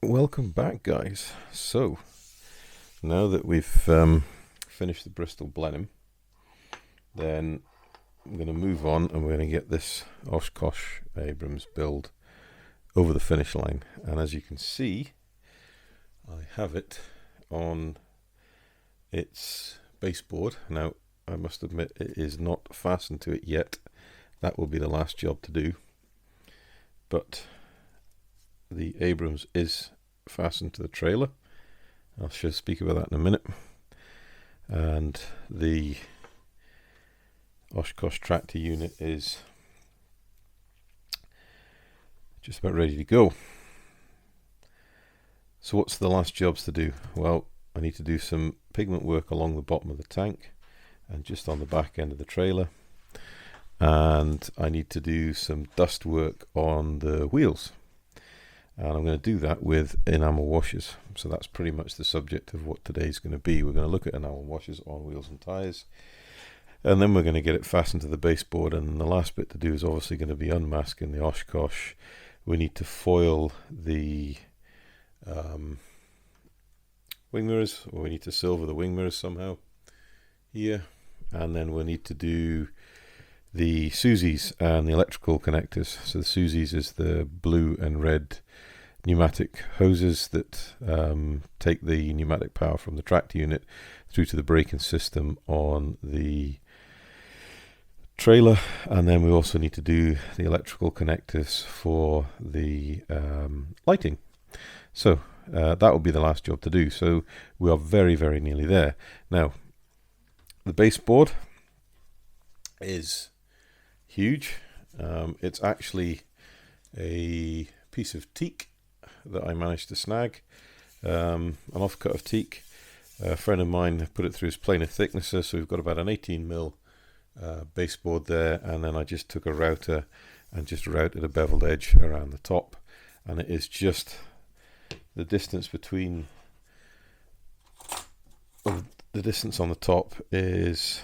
Welcome back, guys. So now that we've finished the Bristol Blenheim, then I'm going to move on and we're going to get this Oshkosh Abrams build over the finish line. And as you can see, I have it on its baseboard. Now, I must admit it is not fastened to it yet. That will be the last job to do. But the Abrams is fastened to the trailer. I shall speak about that in a minute. And the Oshkosh tractor unit is just about ready to go. So what's the last jobs to do? Well, I need to do some pigment work along the bottom of the tank and just on the back end of the trailer. And I need to do some dust work on the wheels. And I'm going to do that with enamel washes. So that's pretty much the subject of what today's going to be. We're going to look at enamel washes on wheels and tyres. And then we're going to get it fastened to the baseboard. And the last bit to do is obviously going to be unmasking the Oshkosh. We need to foil the wing mirrors, or we need to silver the wing mirrors somehow here. And then we'll need to do the Susies and the electrical connectors. So the Susies is the blue and red pneumatic hoses that take the pneumatic power from the tractor unit through to the braking system on the trailer. And then we also need to do the electrical connectors for the lighting. So that will be the last job to do. So we are very, very nearly there. Now, the baseboard is huge. It's actually a piece of teak that I managed to snag, an offcut of teak. A friend of mine put it through his planer thicknesser, so we've got about an 18mm baseboard there, and then I just took a router and just routed a beveled edge around the top, and it is just the distance between the distance on the top is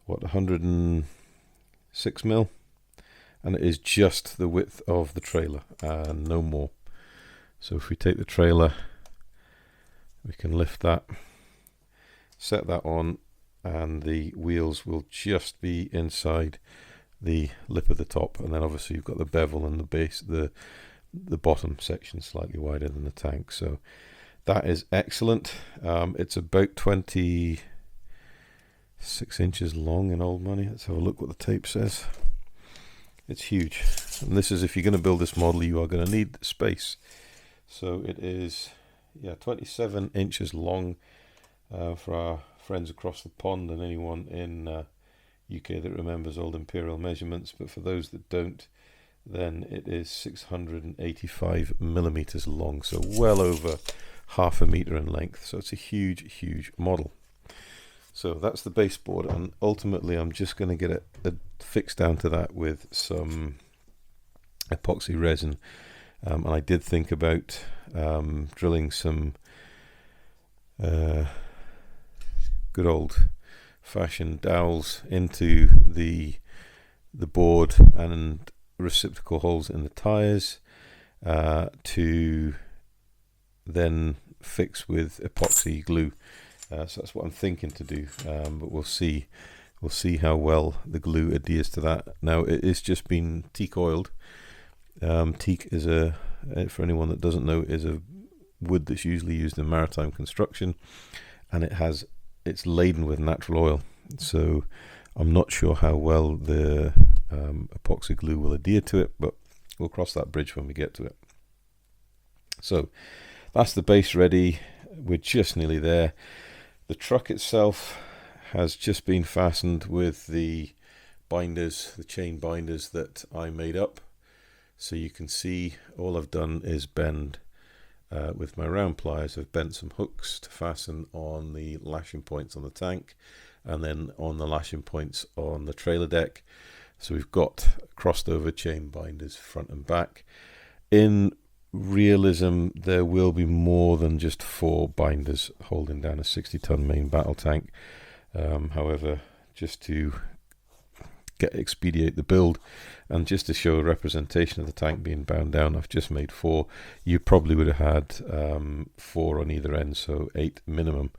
what, 106mm, and it is just the width of the trailer and no more. So if we take the trailer, we can lift that, set that on, and the wheels will just be inside the lip of the top. And then obviously you've got the bevel and the base, the bottom section slightly wider than the tank. So that is excellent. It's about 26 inches long in old money. Let's have a look what the tape says. It's huge, and this is, if you're going to build this model, you are going to need space. So it is 27 inches long for our friends across the pond and anyone in UK that remembers old imperial measurements. But for those that don't, then it is 685mm long, so well over half a meter in length. So it's a huge model. So that's the baseboard, and ultimately I'm just going to get it fixed down to that with some epoxy resin. And I did think about drilling some good old fashioned dowels into the board and reciprocal holes in the tyres to then fix with epoxy glue. So that's what I'm thinking to do, but we'll see how well the glue adheres to that. Now, it is just been teak oiled. Teak is for anyone that doesn't know, is a wood that's usually used in maritime construction, and it's laden with natural oil. So I'm not sure how well the epoxy glue will adhere to it, but we'll cross that bridge when we get to it. So that's the base ready. We're just nearly there. The truck itself has just been fastened with the binders, the chain binders that I made up. So you can see all I've done is bend with my round pliers. I've bent some hooks to fasten on the lashing points on the tank and then on the lashing points on the trailer deck. So we've got crossed over chain binders front and back. In realism, there will be more than just 4 binders holding down a 60-ton main battle tank. However, just to expedite the build. And just to show a representation of the tank being bound down, I've just made 4. You probably would have had 4 on either end, so 8 minimum,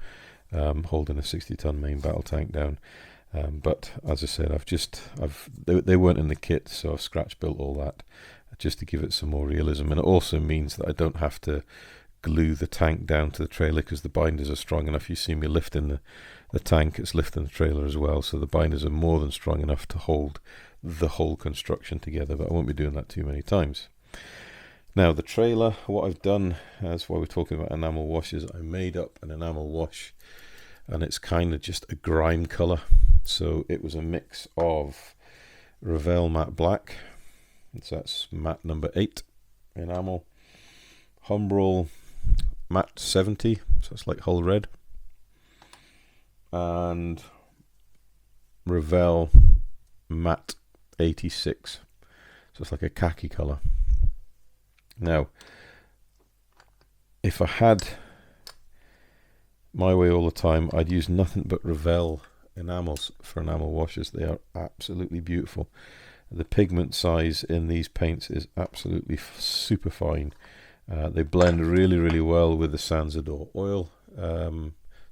holding a 60-ton main battle tank down. But as I said, they weren't in the kit, so I've scratch built all that just to give it some more realism. And it also means that I don't have to glue the tank down to the trailer, because the binders are strong enough. You see me lifting the tank, it's lifting the trailer as well, so the binders are more than strong enough to hold the whole construction together, but I won't be doing that too many times. Now the trailer, what I've done, that's why we're talking about enamel washes, I made up an enamel wash, and it's kind of just a grime color. So it was a mix of Revell matte black, so that's matte number 8 enamel, Humbrol matte 70, so it's like hull red, and Revell matte 86, so it's like a khaki color. Now if I had my way all the time, I'd use nothing but Revell enamels for enamel washes. They are absolutely beautiful. The pigment size in these paints is absolutely super fine. They blend really well with the Sansador oil,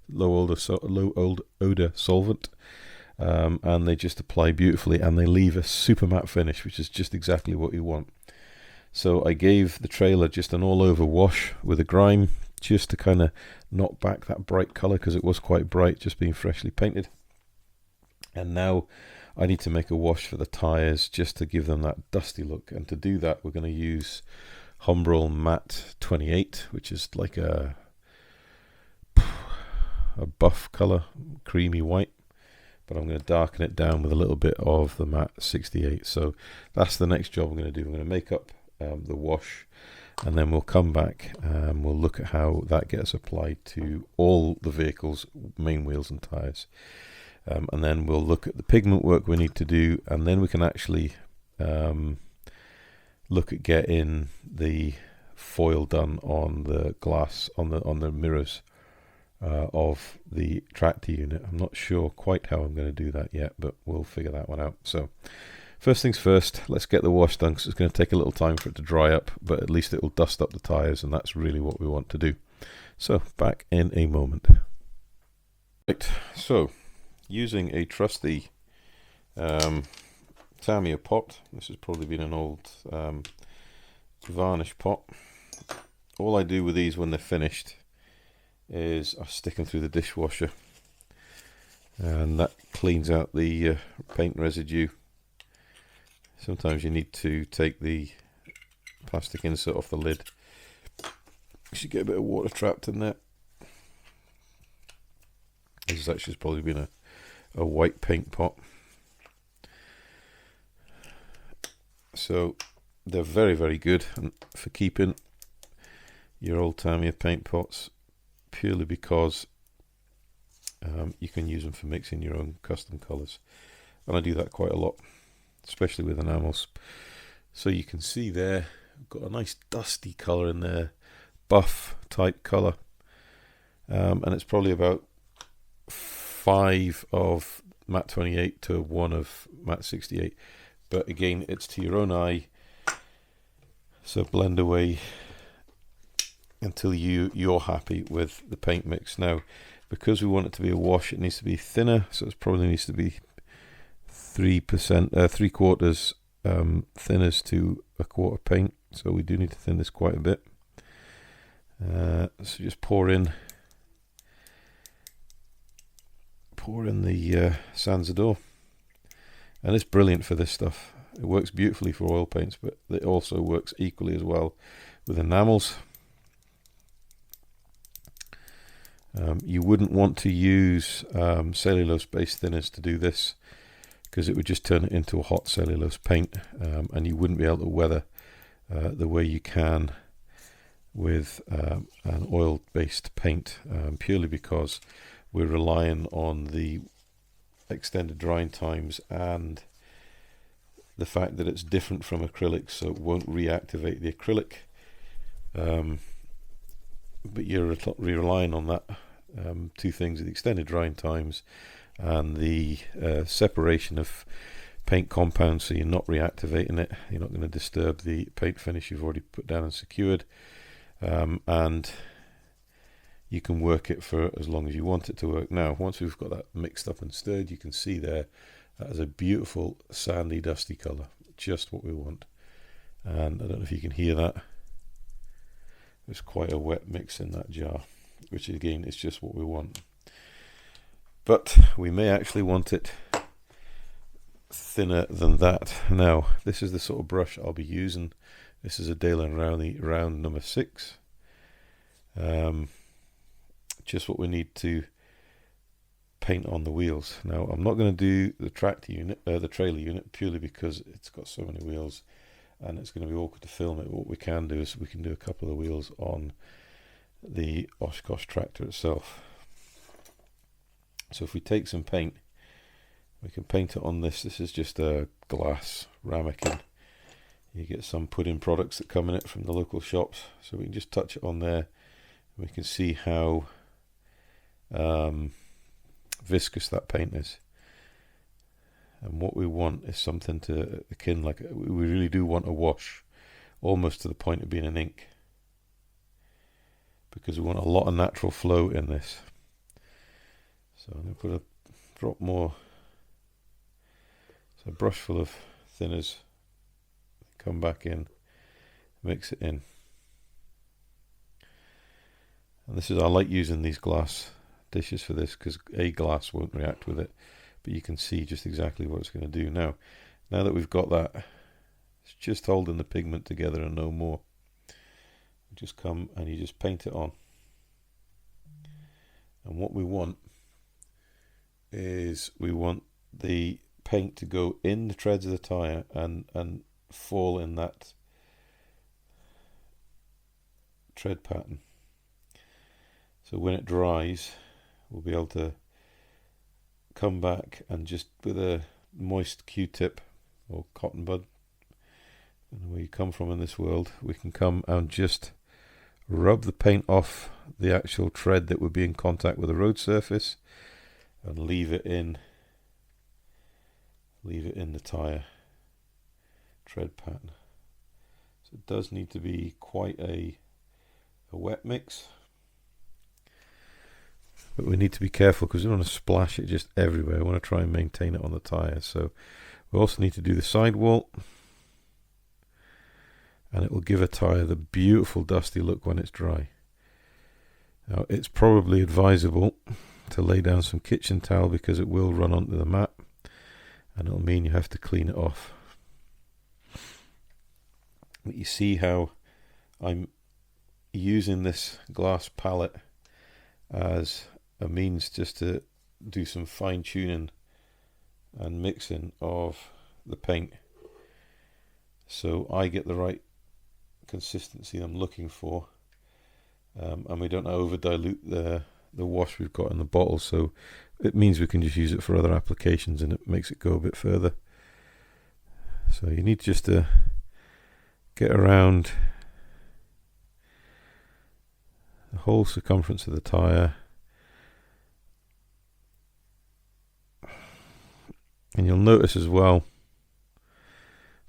low odor solvent, and they just apply beautifully, and they leave a super matte finish, which is just exactly what you want. So I gave the trailer just an all over wash with a grime, just to kind of knock back that bright color, because it was quite bright just being freshly painted. And now I need to make a wash for the tires just to give them that dusty look, and to do that we're going to use Humbrol matte 28, which is like a buff color, creamy white, but I'm going to darken it down with a little bit of the matte 68. So that's the next job I'm going to do. I'm going to make up the wash, and then we'll come back and we'll look at how that gets applied to all the vehicles, main wheels and tires. And then we'll look at the pigment work we need to do, and then we can actually look at getting the foil done on the glass, on the mirrors of the tractor unit. I'm not sure quite how I'm going to do that yet, but we'll figure that one out. So first things first, let's get the wash done, because it's going to take a little time for it to dry up, but at least it will dust up the tires, and that's really what we want to do. So back in a moment. Right, so using a trusty Tamiya pot, this has probably been an old varnish pot. All I do with these when they're finished is I stick them through the dishwasher, and that cleans out the paint residue. Sometimes you need to take the plastic insert off the lid. You should get a bit of water trapped in there. This has actually probably been a white paint pot. So they're very good for keeping your old Tamiya paint pots, purely because you can use them for mixing your own custom colours, and I do that quite a lot, especially with enamels. So you can see there, I've got a nice dusty colour in there, buff type colour, and it's probably about 5 of matte 28 to 1 of matte 68, but again, it's to your own eye, so blend away until you're happy with the paint mix. Now, because we want it to be a wash, it needs to be thinner, so it probably needs to be 3%, 3/4 thinners to 1/4 paint, so we do need to thin this quite a bit. So just pour in the Sansador, and it's brilliant for this stuff. It works beautifully for oil paints, but it also works equally as well with enamels. You wouldn't want to use cellulose-based thinners to do this, because it would just turn it into a hot cellulose paint, and you wouldn't be able to weather the way you can with an oil-based paint, purely because we're relying on the extended drying times and the fact that it's different from acrylic, so it won't reactivate the acrylic, but you're relying on that two things: the extended drying times and the separation of paint compound, so you're not reactivating it. You're not going to disturb the paint finish you've already put down and secured, and you can work it for as long as you want it to work. Now, once we've got that mixed up and stirred, you can see there that is a beautiful sandy dusty colour, just what we want. And I don't know if you can hear that. There's quite a wet mix in that jar, which again is just what we want. But we may actually want it thinner than that. Now, this is the sort of brush I'll be using. This is a Dale & Rowney round number 6. Just what we need to paint on the wheels. Now, I'm not going to do the trailer unit, purely because it's got so many wheels and it's going to be awkward to film it. What we can do is we can do a couple of wheels on the Oshkosh tractor itself. So if we take some paint, we can paint it on this. This is just a glass ramekin. You get some put-in products that come in it from the local shops, so we can just touch it on there. We can see how viscous that paint is, and what we want is something to akin, like, we really do want a wash, almost to the point of being an ink, because we want a lot of natural flow in this. So I'm going to put a drop more, so a brush full of thinners, come back in, mix it in. And this is, I like using these glass dishes for this, because glass won't react with it, but you can see just exactly what it's going to do. Now that we've got that, it's just holding the pigment together and no more. You just come and you just paint it on. And what we want is, we want the paint to go in the treads of the tyre and fall in that tread pattern. So when it dries, we'll be able to come back and just, with a moist Q-tip or cotton bud, and where you come from in this world, we can come and just rub the paint off the actual tread that would be in contact with the road surface, and leave it in the tyre tread pattern. So it does need to be quite a wet mix, but we need to be careful because we don't want to splash it just everywhere. We want to try and maintain it on the tyre. So we also need to do the sidewall, and it will give a tyre the beautiful dusty look when it's dry. Now, it's probably advisable to lay down some kitchen towel, because it will run onto the mat and it'll mean you have to clean it off. But you see how I'm using this glass palette as a means just to do some fine tuning and mixing of the paint, so I get the right consistency I'm looking for, and we don't over dilute the wash we've got in the bottle, so it means we can just use it for other applications and it makes it go a bit further. So you need just to get around the whole circumference of the tyre, and you'll notice as well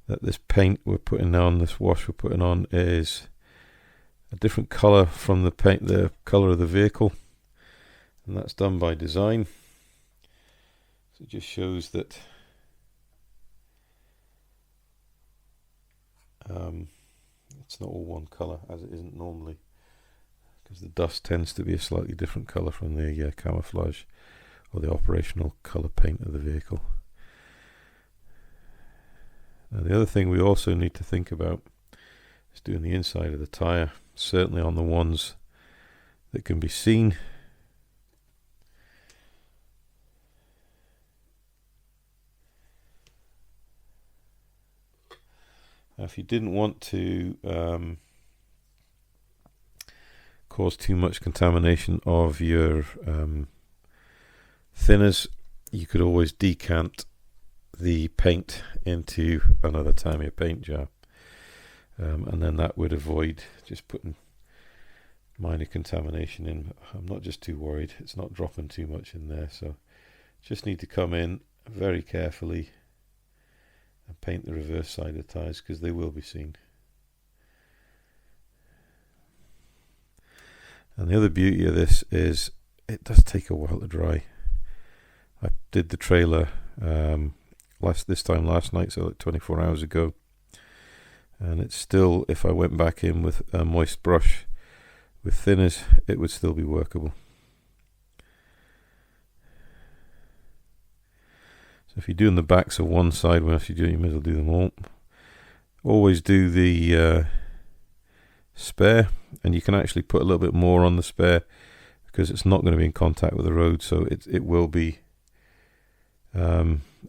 that this paint we're putting on, this wash we're putting on, is a different colour from the paint, the colour of the vehicle, and that's done by design. So it just shows that it's not all one colour, as it isn't normally, because the dust tends to be a slightly different colour from the camouflage or the operational colour paint of the vehicle. Now, the other thing we also need to think about is doing the inside of the tyre, certainly on the ones that can be seen. Now, if you didn't want to cause too much contamination of your thinners, you could always decant the paint into another Tamiya paint jar, and then that would avoid just putting minor contamination in. I'm not just too worried, it's not dropping too much in there, so just need to come in very carefully and paint the reverse side of the tyres because they will be seen. And the other beauty of this is it does take a while to dry. I did the trailer this time last night, so like 24 hours ago, and it's still, if I went back in with a moist brush with thinners, it would still be workable. So if you're doing the backs of one side, well, if you do it, you may as well do them all. Always do the spare, and you can actually put a little bit more on the spare because it's not going to be in contact with the road, so it will be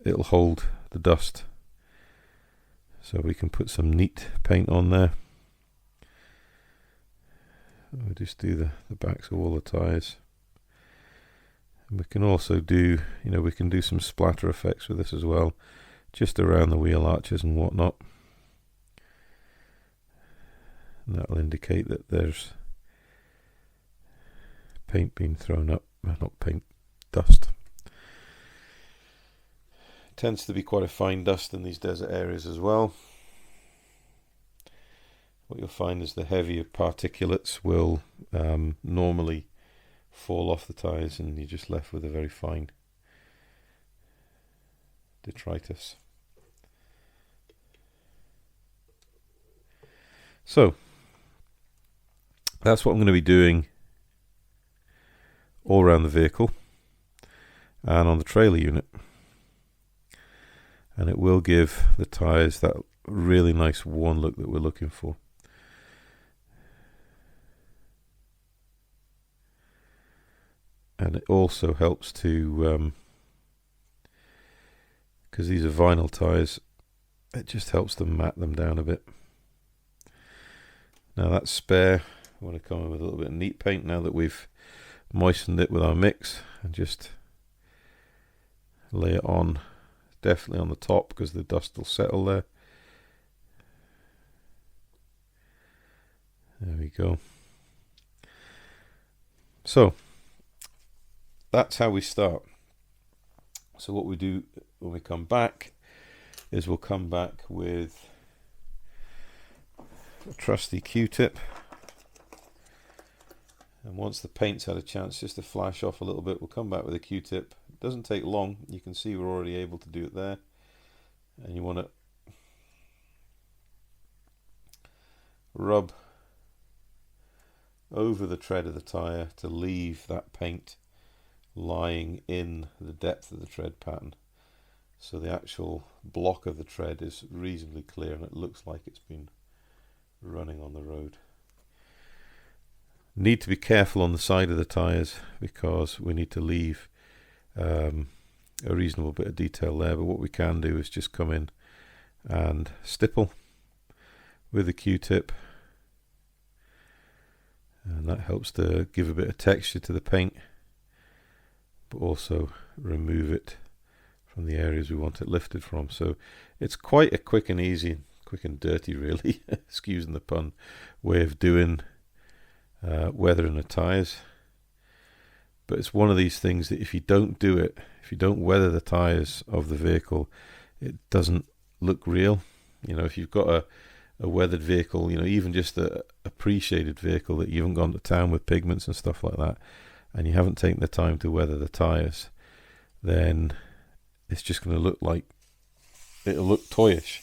it'll hold the dust. So we can put some neat paint on there. We'll just do the backs of all the tyres. And we can also do, we can do some splatter effects with this as well, just around the wheel arches and whatnot. And that'll indicate that there's paint being thrown up, not paint, dust. It tends to be quite a fine dust in these desert areas as well. What you'll find is the heavier particulates will normally fall off the tyres, and you're just left with a very fine detritus. So that's what I'm going to be doing all around the vehicle and on the trailer unit, and it will give the tyres that really nice worn look that we're looking for. And it also helps to, because these are vinyl tyres, it just helps to mat them down a bit. Now that's spare. I want to come in with a little bit of neat paint now that we've moistened it with our mix, and just lay it on, definitely on the top because the dust will settle there. There we go. So that's how we start. So what we do when we come back is we'll come back with a trusty Q-tip, and once the paint's had a chance just to flash off a little bit, we'll come back with a Q-tip. It doesn't take long. You can see we're already able to do it there, and you want to rub over the tread of the tyre to leave that paint lying in the depth of the tread pattern, so the actual block of the tread is reasonably clear and it looks like it's been running on the road. Need to be careful on the side of the tyres because we need to leave a reasonable bit of detail there, but what we can do is just come in and stipple with the Q-tip, and that helps to give a bit of texture to the paint, but also remove it from the areas we want it lifted from. So it's quite a quick and easy, quick and dirty really, excusing the pun, way of doing weathering the tyres. But it's one of these things that if you don't do it, if you don't weather the tyres of the vehicle, it doesn't look real. If you've got a weathered vehicle, even just a pre-shaded vehicle that you haven't gone to town with pigments and stuff like that, and you haven't taken the time to weather the tyres, then it's just going to look like, it'll look toyish.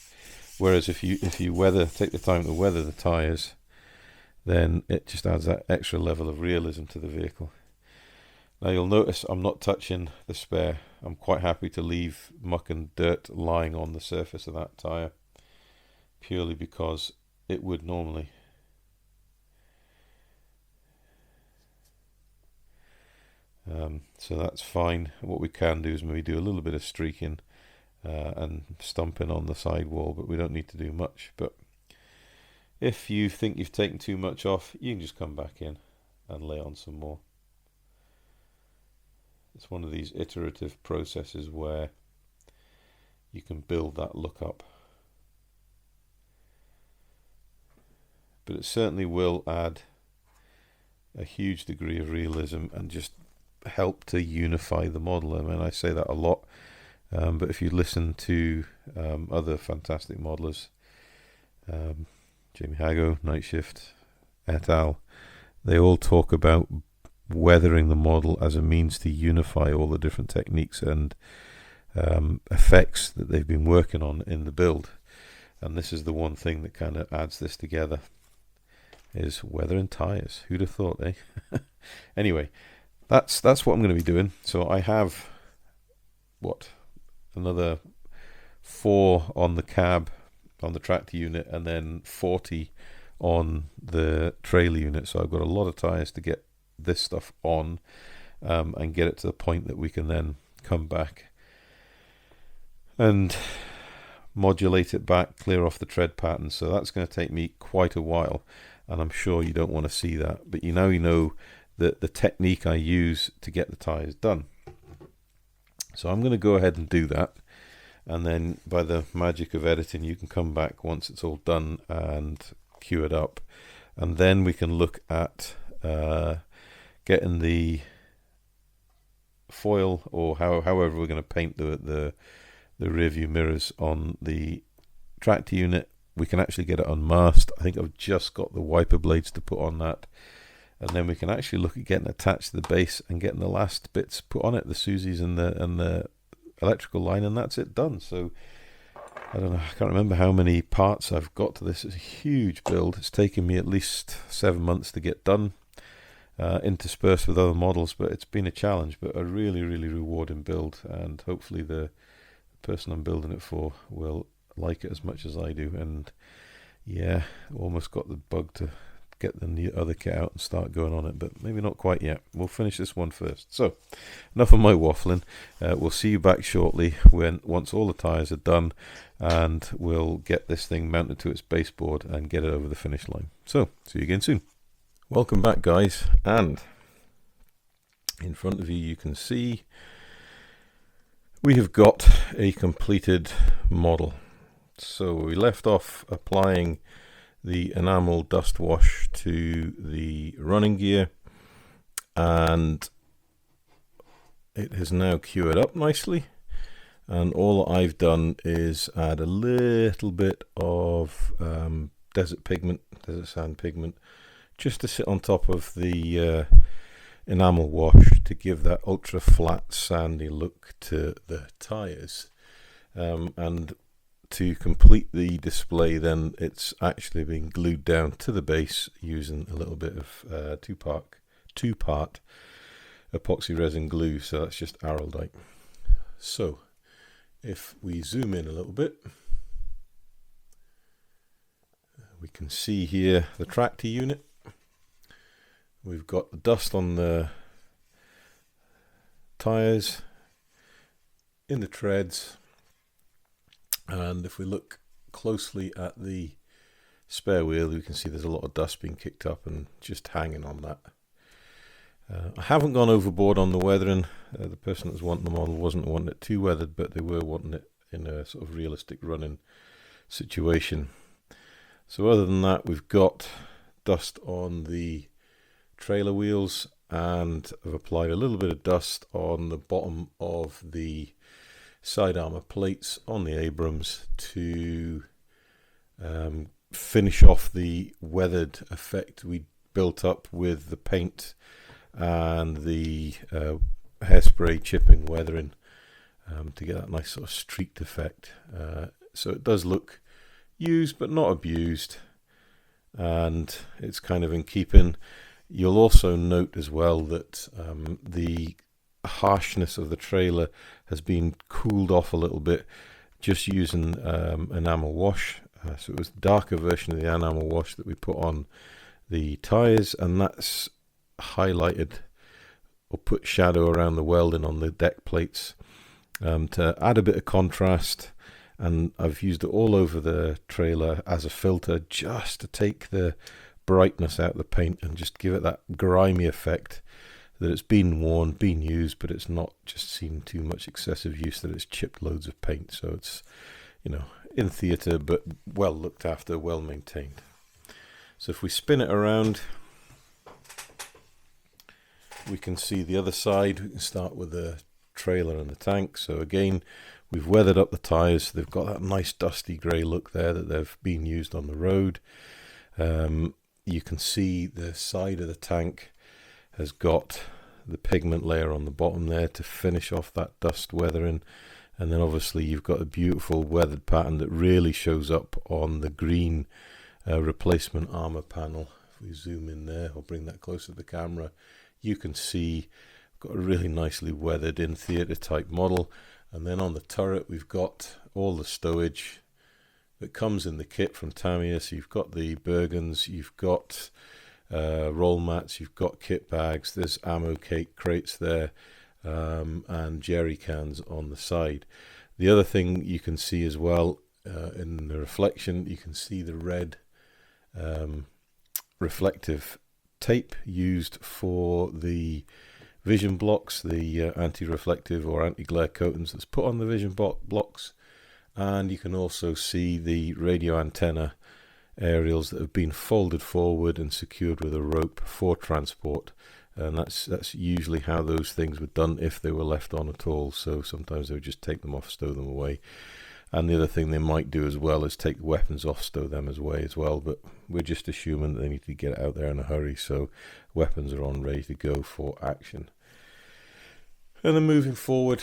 Whereas if you take the time to weather the tyres, then it just adds that extra level of realism to the vehicle. Now you'll notice I'm not touching the spare. I'm quite happy to leave muck and dirt lying on the surface of that tyre, purely because it would normally. So that's fine. What we can do is maybe do a little bit of streaking and stumping on the sidewall, but we don't need to do much. But if you think you've taken too much off, you can just come back in and lay on some more. It's one of these iterative processes where you can build that look up. But it certainly will add a huge degree of realism and just help to unify the model. I mean, I say that a lot. but if you listen to other fantastic modelers, Jamie Hago, Night Shift, et al., they all talk about weathering the model as a means to unify all the different techniques and effects that they've been working on in the build. And this is the one thing that kind of adds this together, is weathering tires. Who'd have thought, eh? Anyway, that's what I'm going to be doing. So I have another 4 on the cab, on the tractor unit, and then 40 on the trailer unit. So I've got a lot of tires to get this stuff on, and get it to the point that we can then come back and modulate it back, clear off the tread pattern. So that's going to take me quite a while, and I'm sure you don't want to see that, but you know that the technique I use to get the tires done. So I'm going to go ahead and do that, and then by the magic of editing you can come back once it's all done and cue it up, and then we can look at getting the foil, or however we're going to paint the rear view mirrors on the tractor unit. We can actually get it unmasked. I think I've just got the wiper blades to put on that, and then we can actually look at getting attached to the base and getting the last bits put on it, the Susies and the electrical line, and that's it done. So I don't know, I can't remember how many parts I've got to this. It's a huge build. It's taken me at least 7 months to get done, interspersed with other models, but it's been a challenge, but a really, really rewarding build, and hopefully the person I'm building it for will like it as much as I do. And yeah, almost got the bug to get the other kit out and start going on it, but maybe not quite yet. We'll finish this one first. So enough of my waffling. We'll see you back shortly once all the tires are done, and we'll get this thing mounted to its baseboard and get it over the finish line. So see you again soon. Welcome back, guys, and in front of you you can see we have got a completed model. So we left off applying the enamel dust wash to the running gear, and it has now cured up nicely, and all I've done is add a little bit of desert sand pigment, just to sit on top of the enamel wash to give that ultra flat sandy look to the tires, and to complete the display then it's actually been glued down to the base using a little bit of two-part epoxy resin glue. So that's just araldite. So if we zoom in a little bit, we can see here the tractor unit. We've got the dust on the tires, in the treads, and if we look closely at the spare wheel, we can see there's a lot of dust being kicked up and just hanging on that. I haven't gone overboard on the weathering. The person that was wanting the model wasn't wanting it too weathered, but they were wanting it in a sort of realistic running situation. So other than that, we've got dust on the trailer wheels, and I've applied a little bit of dust on the bottom of the side armor plates on the Abrams to finish off the weathered effect we built up with the paint and the hairspray chipping weathering, to get that nice sort of streaked effect. So it does look used but not abused, and it's kind of in keeping. You'll also note as well that the harshness of the trailer has been cooled off a little bit just using enamel wash. So it was the darker version of the enamel wash that we put on the tires, and that's highlighted or put shadow around the welding on the deck plates to add a bit of contrast. And I've used it all over the trailer as a filter just to take the brightness out of the paint and just give it that grimy effect that it's been worn, been used, but it's not just seen too much excessive use that it's chipped loads of paint. So it's, you know, in theatre, but well looked after, well maintained. So if we spin it around, we can see the other side. We can start with the trailer and the tank. So again, We've weathered up the tyres. They've got that nice dusty grey look there that they've been used on the road. You can see the side of the tank has got the pigment layer on the bottom there to finish off that dust weathering. And then obviously you've got a beautiful weathered pattern that really shows up on the green replacement armour panel. If we zoom in there, I'll bring that closer to the camera, you can see got a really nicely weathered in theatre type model. And then on the turret we've got all the stowage that comes in the kit from Tamiya. So you've got the Bergens, you've got roll mats, you've got kit bags, there's ammo crates there, and jerry cans on the side. The other thing you can see as well, in the reflection, you can see the red reflective tape used for the vision blocks, the anti-reflective or anti-glare coatings that's put on the vision blocks. And you can also see the radio antenna aerials that have been folded forward and secured with a rope for transport. And that's usually how those things were done if they were left on at all. So sometimes they would just take them off, stow them away. And the other thing they might do as well is take the weapons off, stow them away as well. But we're just assuming that they need to get out there in a hurry, so weapons are on, ready to go for action. And then moving forward,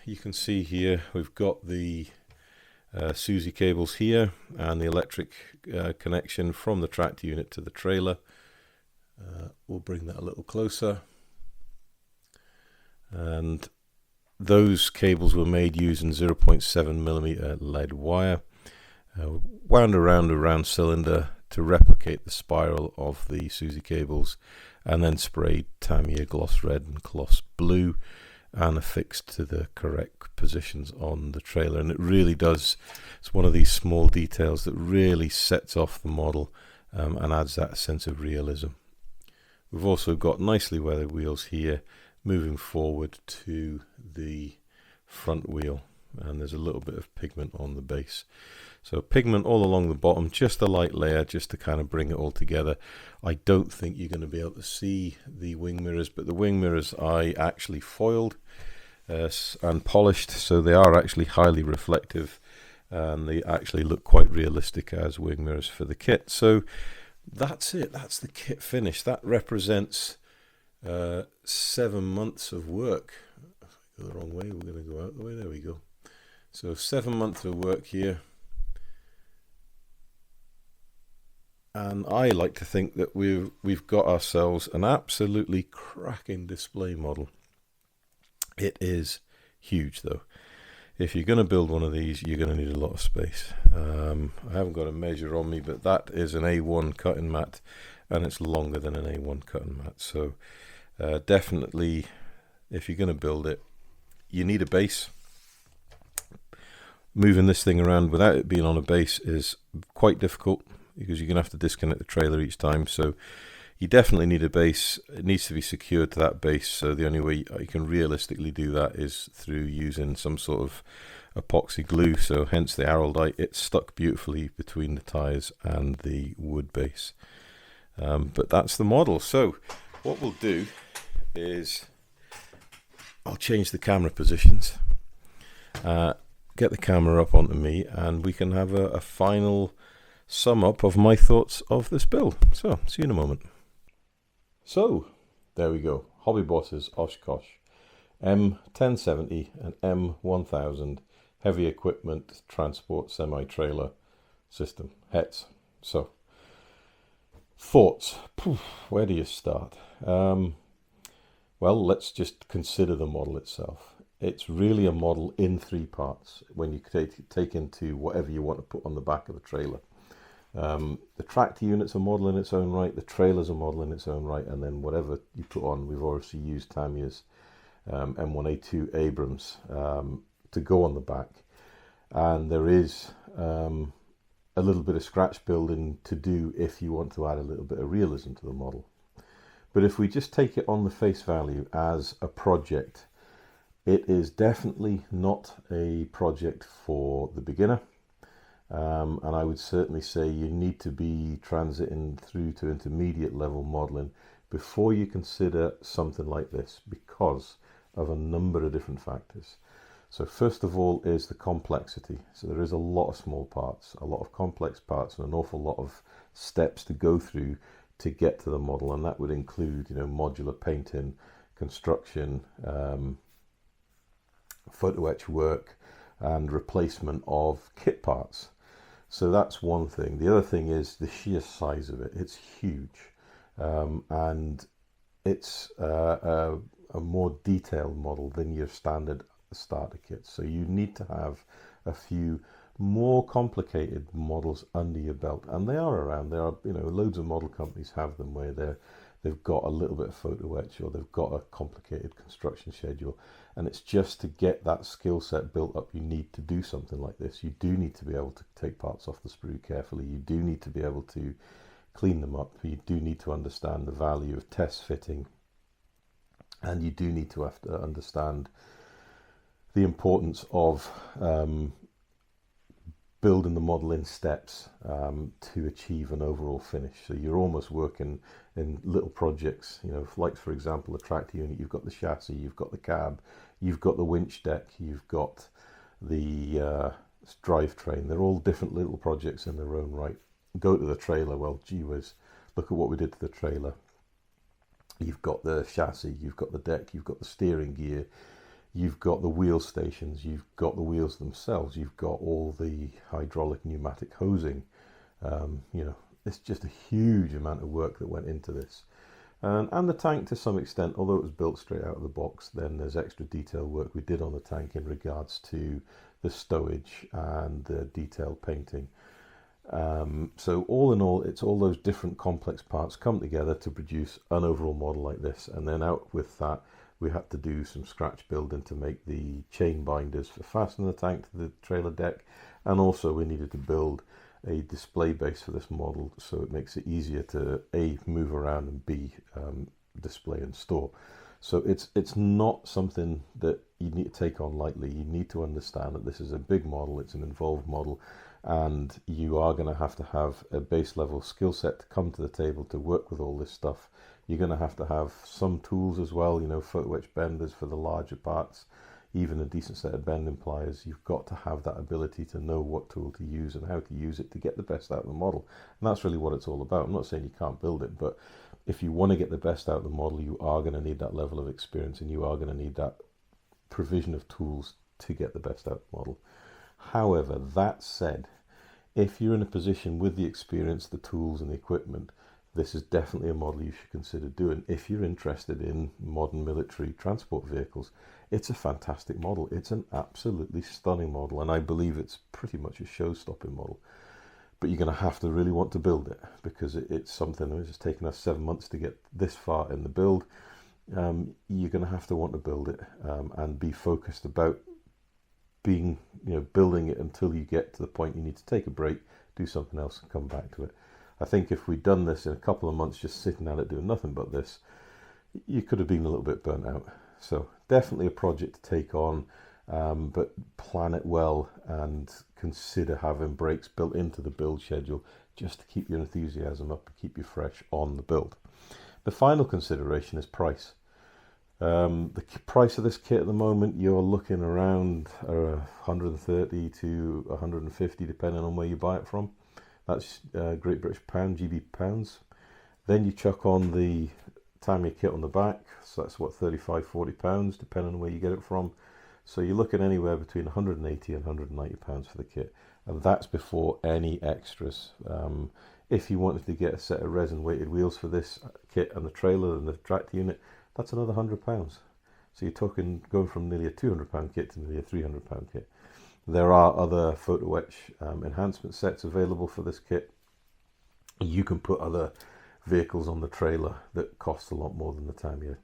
you can see here we've got the SUSI cables here and the electric connection from the tracked unit to the trailer. We'll bring that a little closer. And those cables were made using 0.7mm lead wire, wound around a round cylinder to replicate the spiral of the SUSI cables, and then sprayed Tamiya gloss red and gloss blue and affixed to the correct positions on the trailer. And it really does, it's one of these small details that really sets off the model and adds that sense of realism. We've also got nicely weathered wheels here moving forward to the front wheel, and there's a little bit of pigment on the base. So pigment all along the bottom, just a light layer just to kind of bring it all together. I don't think you're going to be able to see the wing mirrors, but the wing mirrors I actually foiled and polished, so they are actually highly reflective and they actually look quite realistic as wing mirrors for the kit. So that's it, that's the kit finish. That represents 7 months of work. If I go the wrong way, we're going to go out the way. There we go. So 7 months of work here. And I like to think that we've got ourselves an absolutely cracking display model. It is huge though. If you're going to build one of these, you're going to need a lot of space. I haven't got a measure on me, but that is an A1 cutting mat, and it's longer than an A1 cutting mat. So definitely, if you're going to build it, you need a base. Moving this thing around without it being on a base is quite difficult, because you're going to have to disconnect the trailer each time. So you definitely need a base. It needs to be secured to that base. So the only way you can realistically do that is through using some sort of epoxy glue. So hence the Araldite. It's stuck beautifully between the tires and the wood base. But that's the model. So what we'll do is I'll change the camera positions, get the camera up onto me, and we can have a final sum up of my thoughts of this build. So see you in a moment. So there we go, HobbyBoss's Oshkosh M1070 and M1000 heavy equipment transport semi-trailer system, HETS. So thoughts, where do you start? Well, let's just consider the model itself. It's really a model in 3 parts when you take into whatever you want to put on the back of the trailer. The tractor unit's a model in its own right, the trailer's a model in its own right, and then whatever you put on, we've obviously used Tamiya's M1A2 Abrams to go on the back. And there is a little bit of scratch building to do if you want to add a little bit of realism to the model. But if we just take it on the face value as a project, it is definitely not a project for the beginner. And I would certainly say you need to be transiting through to intermediate level modeling before you consider something like this, because of a number of different factors. So first of all is the complexity. So there is a lot of small parts, a lot of complex parts, and an awful lot of steps to go through to get to the model, and that would include, you know, modular painting, construction, photo etch work, and replacement of kit parts. So that's one thing. The other thing is the sheer size of it. It's huge, and it's a more detailed model than your standard starter kit. So you need to have a few more complicated models under your belt, and they are around. There are, you know, loads of model companies have them where they've got a little bit of photo etch, or they've got a complicated construction schedule, and it's just to get that skill set built up. You need to do something like this. You do need to be able to take parts off the sprue carefully. You do need to be able to clean them up. You do need to understand the value of test fitting, and you do need to have to understand the importance of building the model in steps to achieve an overall finish. So you're almost working in little projects, you know, like for example, the tractor unit. You've got the chassis, you've got the cab, you've got the winch deck, you've got the drivetrain. They're all different little projects in their own right. Go to the trailer, well, gee whiz, look at what we did to the trailer. You've got the chassis, you've got the deck, you've got the steering gear, you've got the wheel stations, you've got the wheels themselves, you've got all the hydraulic pneumatic hosing. You know, it's just a huge amount of work that went into this. And the tank, to some extent, although it was built straight out of the box, then there's extra detail work we did on the tank in regards to the stowage and the detailed painting. So all in all, it's all those different complex parts come together to produce an overall model like this. And then out with that, we had to do some scratch building to make the chain binders for fastening the tank to the trailer deck, and also we needed to build a display base for this model so it makes it easier to A, move around, and B, display and store. So it's not something that you need to take on lightly. You need to understand that this is a big model, it's an involved model, and you are going to have a base level skill set to come to the table to work with all this stuff. You're going to have some tools as well, you know, photo etch benders for the larger parts, even a decent set of bending pliers. You've got to have that ability to know what tool to use and how to use it to get the best out of the model. And that's really what it's all about. I'm not saying you can't build it, but if you want to get the best out of the model, you are going to need that level of experience, and you are going to need that provision of tools to get the best out of the model. However, that said, if you're in a position with the experience, the tools and the equipment, this is definitely a model you should consider doing. If you're interested in modern military transport vehicles, it's a fantastic model. It's an absolutely stunning model, and I believe it's pretty much a show-stopping model. But you're going to have to really want to build it, because it's something that has taken us 7 months to get this far in the build. You're going to have to want to build it and be focused about building it until you get to the point you need to take a break, do something else, and come back to it. I think if we'd done this in a couple of months, just sitting at it doing nothing but this, you could have been a little bit burnt out. So definitely a project to take on, but plan it well and consider having breaks built into the build schedule just to keep your enthusiasm up and keep you fresh on the build. The final consideration is price. The price of this kit at the moment, you're looking around 130 to 150 depending on where you buy it from. That's Great British pound, GB pounds. Then you chuck on the Tamiya kit on the back, so that's what, 35, 40 pounds depending on where you get it from. So you're looking anywhere between 180 and 190 pounds for the kit, and that's before any extras. If you wanted to get a set of resin weighted wheels for this kit and the trailer and the tractor unit, that's another £100. So you're talking going from nearly a £200 kit to nearly a £300 kit. There are other photo etch enhancement sets available for this kit. You can put other vehicles on the trailer that cost a lot more than the Tamiya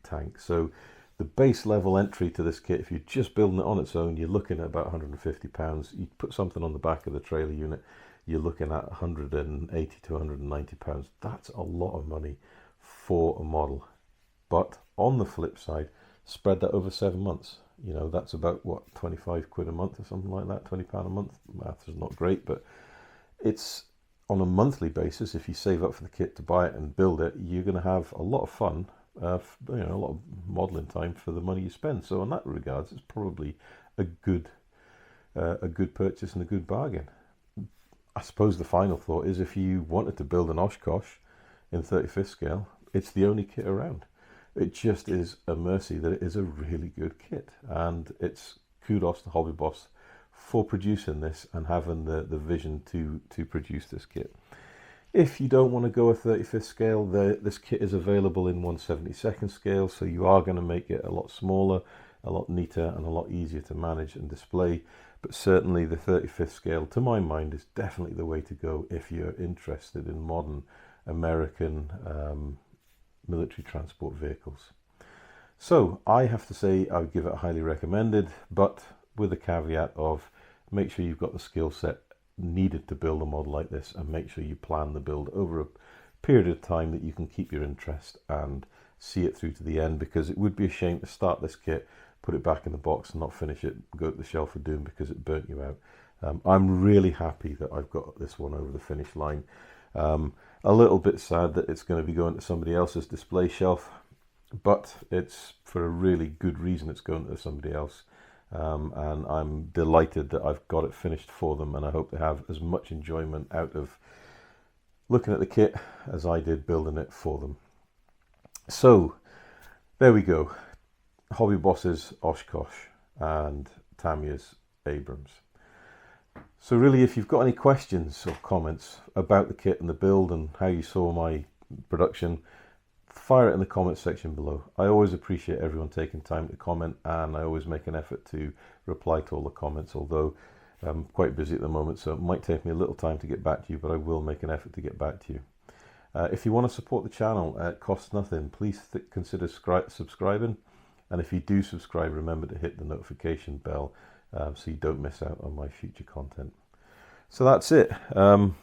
tank. So the base level entry to this kit, if you're just building it on its own, you're looking at about £150. You put something on the back of the trailer unit, you're looking at £180 to £190. That's a lot of money for a model. But on the flip side, spread that over 7 months. You know, that's about, what, 25 quid a month or something like that, £20 a month. Math is not great, but it's on a monthly basis. If you save up for the kit to buy it and build it, you're going to have a lot of fun a lot of modelling time for the money you spend. So in that regards, it's probably a good purchase and a good bargain. I suppose the final thought is, if you wanted to build an Oshkosh in 35th scale, it's the only kit around. It just is a mercy that it is a really good kit, and it's kudos to HobbyBoss for producing this and having the vision to produce this kit. If you don't want to go a 35th scale, this kit is available in 1/72nd scale, so you are going to make it a lot smaller, a lot neater, and a lot easier to manage and display. But certainly the 35th scale, to my mind, is definitely the way to go if you're interested in modern American military transport vehicles. So I have to say I would give it highly recommended, but with a caveat of make sure you've got the skill set needed to build a model like this, and make sure you plan the build over a period of time that you can keep your interest and see it through to the end, because it would be a shame to start this kit, put it back in the box and not finish it, go to the shelf of doom because it burnt you out. I'm really happy that I've got this one over the finish line. A little bit sad that it's going to be going to somebody else's display shelf, but it's for a really good reason it's going to somebody else. And I'm delighted that I've got it finished for them, and I hope they have as much enjoyment out of looking at the kit as I did building it for them. So there we go, HobbyBoss's Oshkosh and Tamiya's Abrams. So really, if you've got any questions or comments about the kit and the build and how you saw my production, fire it in the comments section below. I always appreciate everyone taking time to comment, and I always make an effort to reply to all the comments, although I'm quite busy at the moment, so it might take me a little time to get back to you, but I will make an effort to get back to you. If you want to support the channel, it costs nothing. Please consider subscribing, and if you do subscribe, remember to hit the notification bell so you don't miss out on my future content. So that's it. I'll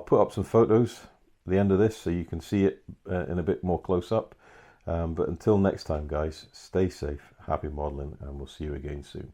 put up some photos at the end of this so you can see it in a bit more close up. But until next time, guys, stay safe, happy modeling, and we'll see you again soon.